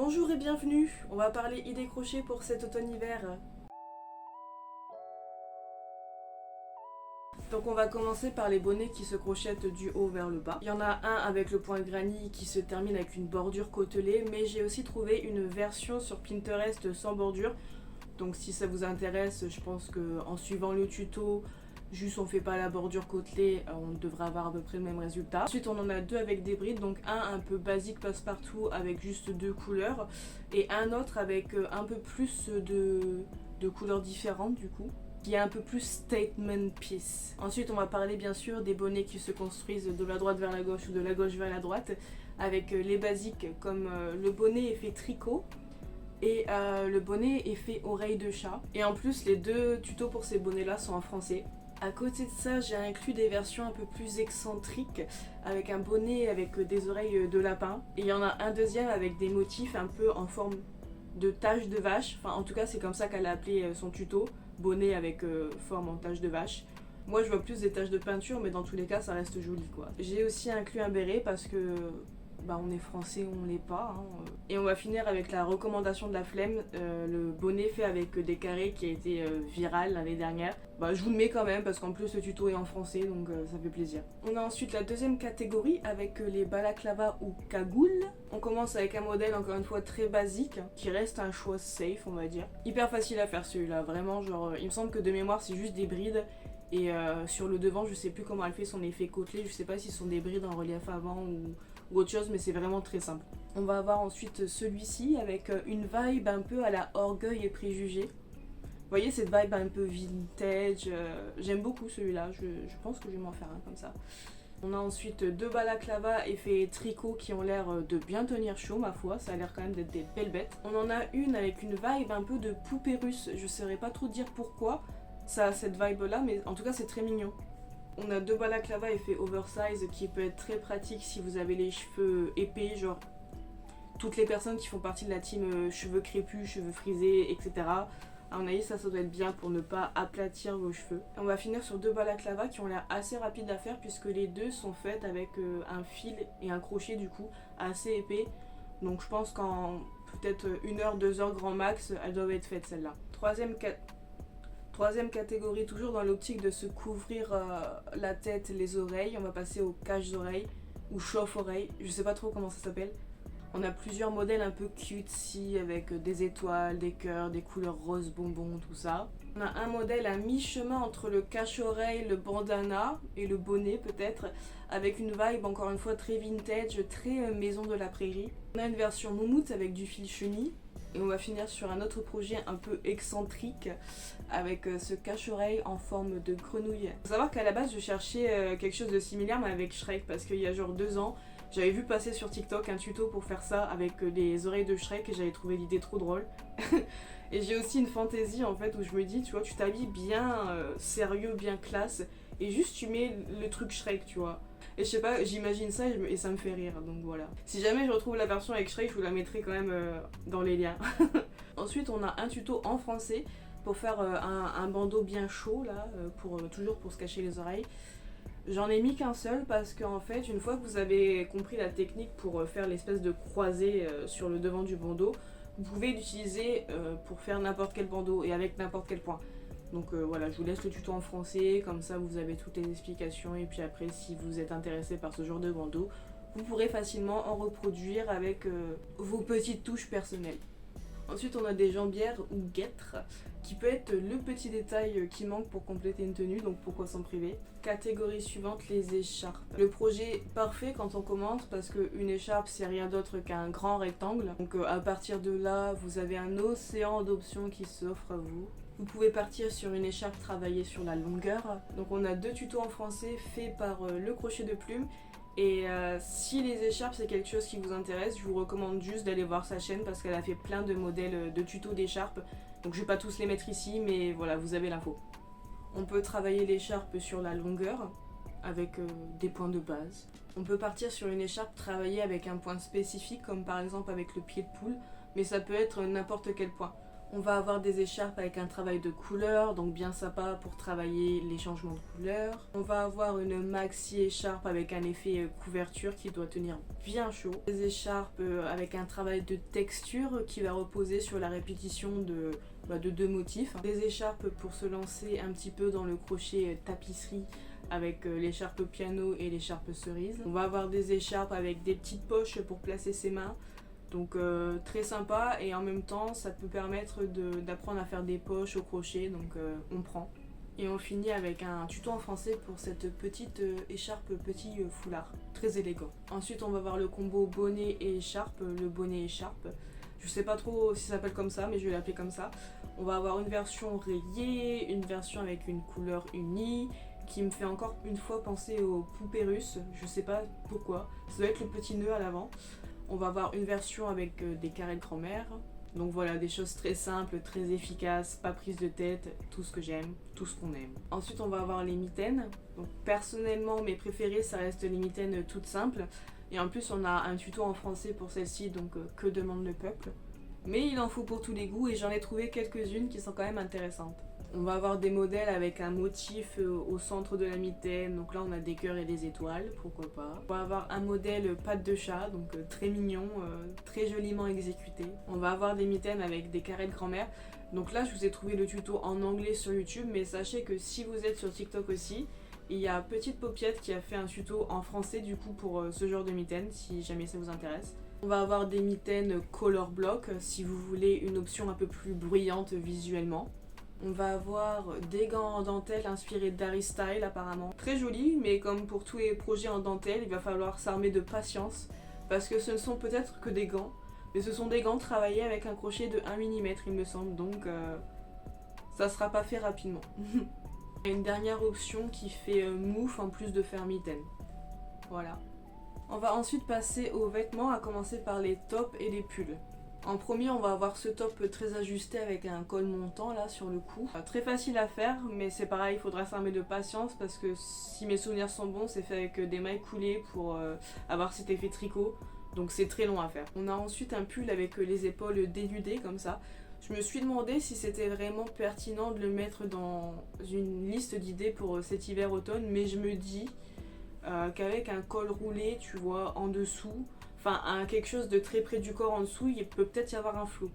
Bonjour et bienvenue, on va parler idées crochet pour cet automne-hiver. Donc on va commencer par les bonnets qui se crochettent du haut vers le bas. Il y en a un avec le point granny qui se termine avec une bordure côtelée, mais j'ai aussi trouvé une version sur Pinterest sans bordure. Donc si ça vous intéresse, je pense qu'en suivant le tuto, juste on fait pas la bordure côtelée, on devrait avoir à peu près le même résultat. Ensuite on en a deux avec des brides, donc un peu basique passe-partout avec juste deux couleurs et un autre avec un peu plus de couleurs différentes du coup, qui est un peu plus statement piece. Ensuite on va parler bien sûr des bonnets qui se construisent de la droite vers la gauche ou de la gauche vers la droite, avec les basiques comme le bonnet est fait tricot et le bonnet est fait oreille de chat. Et en plus les deux tutos pour ces bonnets là sont en français. À côté de ça, j'ai inclus des versions un peu plus excentriques avec un bonnet avec des oreilles de lapin. Et il y en a un deuxième avec des motifs un peu en forme de tache de vache. Enfin, en tout cas, c'est comme ça qu'elle a appelé son tuto. Bonnet avec forme en tache de vache. Moi, je vois plus des taches de peinture, mais dans tous les cas, ça reste joli quoi. J'ai aussi inclus un béret parce que on est français, on l'est pas. Et on va finir avec la recommandation de la flemme, le bonnet fait avec des carrés qui a été viral l'année dernière. Je vous le mets quand même parce qu'en plus le tuto est en français donc ça fait plaisir. On a ensuite la deuxième catégorie avec les balaclava ou cagoules. On commence avec un modèle encore une fois très basique qui reste un choix safe on va dire. Hyper facile à faire celui-là, vraiment genre il me semble que de mémoire c'est juste des brides. Et sur le devant, je sais plus comment elle fait son effet côtelé, je sais pas si ce sont des brides en relief avant ou autre chose, mais c'est vraiment très simple. On va avoir ensuite celui-ci avec une vibe un peu à la Orgueil et Préjugés. Vous voyez cette vibe un peu vintage, j'aime beaucoup celui-là, je pense que je vais m'en faire un comme ça. On a ensuite deux balaclava effet tricot qui ont l'air de bien tenir chaud ma foi, ça a l'air quand même d'être des belles bêtes. On en a une avec une vibe un peu de poupée russe, je saurais pas trop dire pourquoi ça a cette vibe là, mais en tout cas c'est très mignon. On a deux balaclava effet oversize qui peut être très pratique si vous avez les cheveux épais, genre toutes les personnes qui font partie de la team cheveux crépus, cheveux frisés, etc. À mon avis ça doit être bien pour ne pas aplatir vos cheveux. On va finir sur deux balaclava qui ont l'air assez rapides à faire puisque les deux sont faites avec un fil et un crochet du coup assez épais. Donc je pense qu'en peut-être 1 heure, 2 heures grand max, elles doivent être faites celles-là. Troisième catégorie, toujours dans l'optique de se couvrir la tête, les oreilles, on va passer aux caches-oreilles ou chauffe-oreilles, je sais pas trop comment ça s'appelle. On a plusieurs modèles un peu cutesy avec des étoiles, des cœurs, des couleurs roses bonbons, tout ça. On a un modèle à mi-chemin entre le cache-oreille, le bandana et le bonnet peut-être, avec une vibe encore une fois très vintage, très maison de la prairie. On a une version moumoute avec du fil chenille. Et on va finir sur un autre projet un peu excentrique avec ce cache-oreille en forme de grenouille. Faut savoir qu'à la base je cherchais quelque chose de similaire mais avec Shrek parce qu'il y a genre 2 ans j'avais vu passer sur TikTok un tuto pour faire ça avec les oreilles de Shrek et j'avais trouvé l'idée trop drôle. Et j'ai aussi une fantaisie en fait où je me dis tu vois tu t'habilles bien sérieux, bien classe et juste tu mets le truc Shrek tu vois. Et je sais pas, j'imagine ça et ça me fait rire, donc voilà. Si jamais je retrouve la version avec Shrek, je vous la mettrai quand même dans les liens. Ensuite, on a un tuto en français pour faire un bandeau bien chaud, là, toujours pour se cacher les oreilles. J'en ai mis qu'un seul parce qu'en fait, une fois que vous avez compris la technique pour faire l'espèce de croisée sur le devant du bandeau, vous pouvez l'utiliser pour faire n'importe quel bandeau et avec n'importe quel point. Donc voilà, je vous laisse le tuto en français, comme ça vous avez toutes les explications et puis après si vous êtes intéressé par ce genre de bandeau, vous pourrez facilement en reproduire avec vos petites touches personnelles. Ensuite on a des jambières ou guêtres, qui peut être le petit détail qui manque pour compléter une tenue, donc pourquoi s'en priver. Catégorie suivante, les écharpes. Le projet parfait quand on commence parce qu'une écharpe c'est rien d'autre qu'un grand rectangle. Donc à partir de là, vous avez un océan d'options qui s'offre à vous. Vous pouvez partir sur une écharpe travaillée sur la longueur. Donc on a 2 tutos en français faits par le crochet de plume. Et si les écharpes c'est quelque chose qui vous intéresse, je vous recommande juste d'aller voir sa chaîne parce qu'elle a fait plein de modèles de tutos d'écharpes. Donc je vais pas tous les mettre ici mais voilà, vous avez l'info. On peut travailler l'écharpe sur la longueur avec des points de base. On peut partir sur une écharpe travaillée avec un point spécifique comme par exemple avec le pied de poule, mais ça peut être n'importe quel point. On va avoir des écharpes avec un travail de couleur, donc bien sympa pour travailler les changements de couleur. On va avoir une maxi écharpe avec un effet couverture qui doit tenir bien chaud. Des écharpes avec un travail de texture qui va reposer sur la répétition de 2 motifs. Des écharpes pour se lancer un petit peu dans le crochet tapisserie avec l'écharpe piano et l'écharpe cerise. On va avoir des écharpes avec des petites poches pour placer ses mains. Donc très sympa, et en même temps ça peut permettre d'apprendre à faire des poches au crochet, donc on prend. Et on finit avec un tuto en français pour cette petite écharpe, petit foulard, très élégant. Ensuite on va voir le combo bonnet et écharpe, le bonnet écharpe. Je sais pas trop si ça s'appelle comme ça, mais je vais l'appeler comme ça. On va avoir une version rayée, une version avec une couleur unie, qui me fait encore une fois penser aux poupées russes, je sais pas pourquoi. Ça doit être le petit nœud à l'avant. On va avoir une version avec des carrés de grand-mère. Donc voilà, des choses très simples, très efficaces, pas prise de tête, tout ce que j'aime, tout ce qu'on aime. Ensuite on va avoir les mitaines. Donc personnellement mes préférées ça reste les mitaines toutes simples. Et en plus on a un tuto en français pour celle-ci, donc que demande le peuple. Mais il en faut pour tous les goûts et j'en ai trouvé quelques-unes qui sont quand même intéressantes. On va avoir des modèles avec un motif au centre de la mitaine, donc là on a des cœurs et des étoiles, pourquoi pas. On va avoir un modèle patte de chat, donc très mignon, très joliment exécuté. On va avoir des mitaines avec des carrés de grand-mère. Donc là je vous ai trouvé le tuto en anglais sur YouTube, mais sachez que si vous êtes sur TikTok aussi, il y a Petite Paupiette qui a fait un tuto en français du coup pour ce genre de mitaines, si jamais ça vous intéresse. On va avoir des mitaines color block, si vous voulez une option un peu plus bruyante visuellement. On va avoir des gants en dentelle inspirés d'Harry Style apparemment. Très joli, mais comme pour tous les projets en dentelle, il va falloir s'armer de patience. Parce que ce ne sont peut-être que des gants, mais ce sont des gants travaillés avec un crochet de 1 mm il me semble, donc ça sera pas fait rapidement. Il y a une dernière option qui fait mouf en plus de faire mitaine. Voilà. On va ensuite passer aux vêtements, à commencer par les tops et les pulls. En premier, on va avoir ce top très ajusté avec un col montant là sur le cou. Très facile à faire, mais c'est pareil, il faudra s'armer de patience parce que si mes souvenirs sont bons, c'est fait avec des mailles coulées pour avoir cet effet tricot. Donc c'est très long à faire. On a ensuite un pull avec les épaules dénudées comme ça. Je me suis demandé si c'était vraiment pertinent de le mettre dans une liste d'idées pour cet hiver-automne, mais je me dis qu'avec un col roulé, tu vois, en dessous, enfin quelque chose de très près du corps en dessous, il peut peut-être y avoir un flou.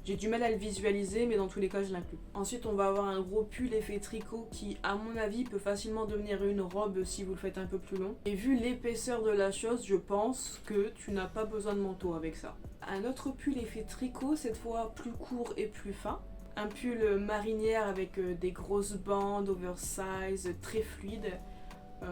J'ai du mal à le visualiser, mais dans tous les cas je l'inclus. Ensuite on va avoir un gros pull effet tricot qui à mon avis peut facilement devenir une robe si vous le faites un peu plus long. Et vu l'épaisseur de la chose, je pense que tu n'as pas besoin de manteau avec ça. Un autre pull effet tricot, cette fois plus court et plus fin. Un pull marinière avec des grosses bandes oversize, très fluide.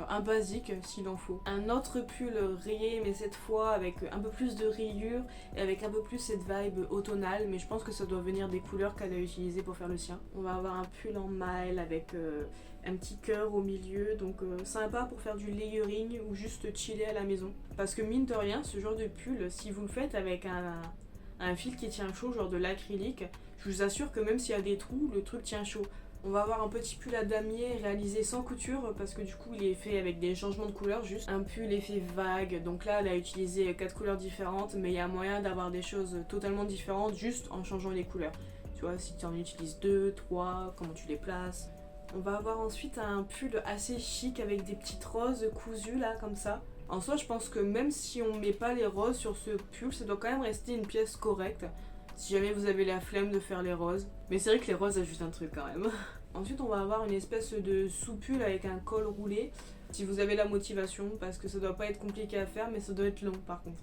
Un basique s'il en faut. Un autre pull rayé, mais cette fois avec un peu plus de rayures et avec un peu plus cette vibe automnale, mais je pense que ça doit venir des couleurs qu'elle a utilisées pour faire le sien. On va avoir un pull en maille avec un petit cœur au milieu, donc sympa pour faire du layering ou juste chiller à la maison. Parce que mine de rien, ce genre de pull, si vous le faites avec un fil qui tient chaud, genre de l'acrylique, je vous assure que même s'il y a des trous, le truc tient chaud. On va avoir un petit pull à damier réalisé sans couture parce que du coup il est fait avec des changements de couleurs juste. Un pull effet vague, donc là elle a utilisé 4 couleurs différentes, mais il y a moyen d'avoir des choses totalement différentes juste en changeant les couleurs. Tu vois, si tu en utilises 2, 3, comment tu les places. On va avoir ensuite un pull assez chic avec des petites roses cousues là comme ça. En soi je pense que même si on met pas les roses sur ce pull, ça doit quand même rester une pièce correcte. Si jamais vous avez la flemme de faire les roses. Mais c'est vrai que les roses ajoutent un truc quand même. Ensuite on va avoir une espèce de sous-pull avec un col roulé. Si vous avez la motivation, parce que ça doit pas être compliqué à faire, mais ça doit être long par contre.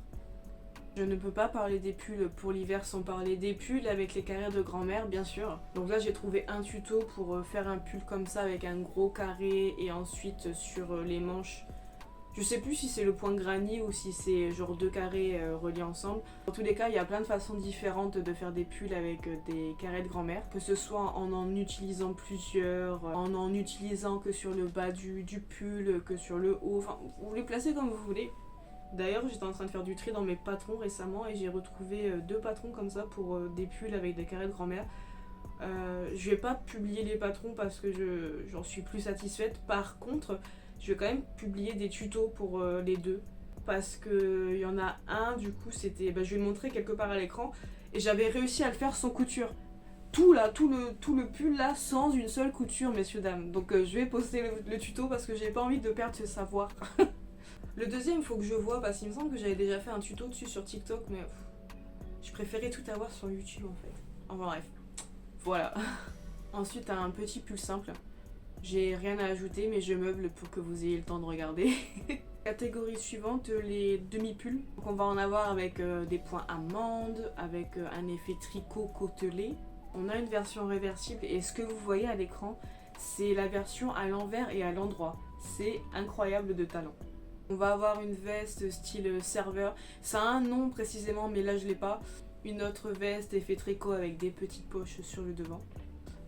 Je ne peux pas parler des pulls pour l'hiver sans parler des pulls avec les carrés de grand-mère bien sûr. Donc là j'ai trouvé un tuto pour faire un pull comme ça avec un gros carré et ensuite sur les manches. Je sais plus si c'est le point granny ou si c'est genre 2 carrés reliés ensemble. Dans tous les cas, il y a plein de façons différentes de faire des pulls avec des carrés de grand-mère. Que ce soit en utilisant plusieurs, en utilisant que sur le bas du pull, que sur le haut. Enfin, vous les placez comme vous voulez. D'ailleurs, j'étais en train de faire du tri dans mes patrons récemment et j'ai retrouvé 2 patrons comme ça pour des pulls avec des carrés de grand-mère. Je vais pas publier les patrons parce que j'en suis plus satisfaite. Par contre, je vais quand même publier des tutos pour les deux. parce que il y en a un, du coup c'était, je vais le montrer quelque part à l'écran, et j'avais réussi à le faire sans couture. Tout là, tout le pull là, sans une seule couture, messieurs dames. Donc je vais poster le tuto parce que j'ai pas envie de perdre ce savoir. Le deuxième, il faut que je vois parce qu'il me semble que j'avais déjà fait un tuto dessus sur TikTok, mais je préférais tout avoir sur YouTube en fait. Enfin bref, voilà. Ensuite, t'as un petit pull simple. J'ai rien à ajouter, mais je meuble pour que vous ayez le temps de regarder. Catégorie suivante, les demi-pulls. Donc on va en avoir avec des points amandes, avec un effet tricot côtelé. On a une version réversible et ce que vous voyez à l'écran, c'est la version à l'envers et à l'endroit. C'est incroyable de talent. On va avoir une veste style serveur. Ça a un nom précisément, mais là je l'ai pas. Une autre veste effet tricot avec des petites poches sur le devant.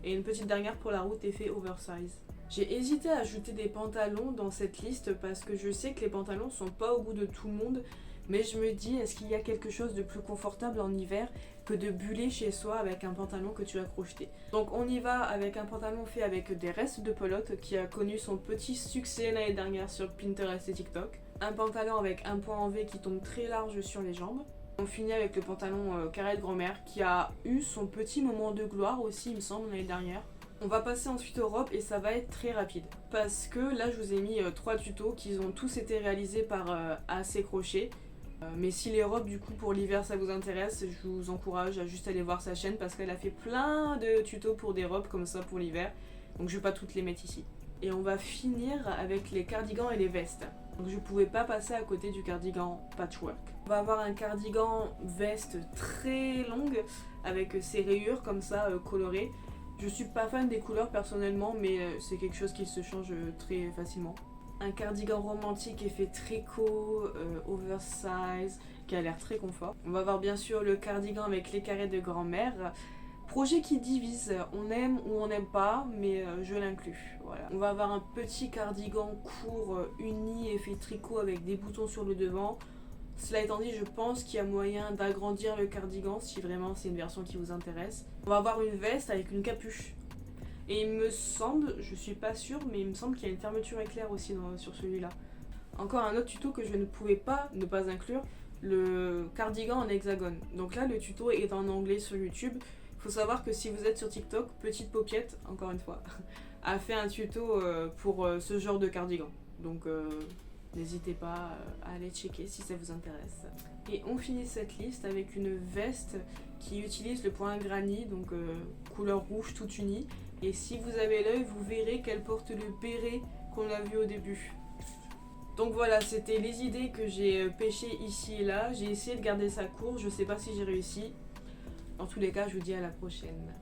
Et une petite dernière pour la route effet oversize. J'ai hésité à ajouter des pantalons dans cette liste parce que je sais que les pantalons sont pas au goût de tout le monde, mais je me dis, est-ce qu'il y a quelque chose de plus confortable en hiver que de buller chez soi avec un pantalon que tu as crocheté. Donc on y va avec un pantalon fait avec des restes de pelote qui a connu son petit succès l'année dernière sur Pinterest et TikTok. Un pantalon avec un point en V qui tombe très large sur les jambes. On finit avec le pantalon carré de grand-mère qui a eu son petit moment de gloire aussi, il me semble, l'année dernière. On va passer ensuite aux robes et ça va être très rapide. Parce que là, je vous ai mis 3 tutos qui ont tous été réalisés par AC Crochet. Mais si les robes, du coup, pour l'hiver, ça vous intéresse, je vous encourage à juste aller voir sa chaîne parce qu'elle a fait plein de tutos pour des robes comme ça pour l'hiver. Donc je vais pas toutes les mettre ici. Et on va finir avec les cardigans et les vestes. Donc je pouvais pas passer à côté du cardigan patchwork. On va avoir un cardigan veste très longue avec ses rayures comme ça colorées. Je suis pas fan des couleurs personnellement, mais c'est quelque chose qui se change très facilement. Un cardigan romantique effet tricot, oversize, qui a l'air très confort. On va avoir bien sûr le cardigan avec les carrés de grand-mère. Projet qui divise, on aime ou on n'aime pas, mais je l'inclus. Voilà. On va avoir un petit cardigan court uni effet tricot avec des boutons sur le devant. Cela étant dit, je pense qu'il y a moyen d'agrandir le cardigan si vraiment c'est une version qui vous intéresse. On va avoir une veste avec une capuche. Et il me semble, je suis pas sûre, mais il me semble qu'il y a une fermeture éclair aussi sur celui-là. Encore un autre tuto que je ne pouvais pas ne pas inclure, le cardigan en hexagone. Donc là, le tuto est en anglais sur YouTube. Il faut savoir que si vous êtes sur TikTok, Petite Paupiette, encore une fois, a fait un tuto pour ce genre de cardigan. Donc n'hésitez pas à aller checker si ça vous intéresse. Et on finit cette liste avec une veste qui utilise le point granny, donc couleur rouge toute unie. Et si vous avez l'œil, vous verrez qu'elle porte le béret qu'on a vu au début. Donc voilà, c'était les idées que j'ai pêchées ici et là. J'ai essayé de garder ça court, je sais pas si j'ai réussi. En tous les cas, je vous dis à la prochaine.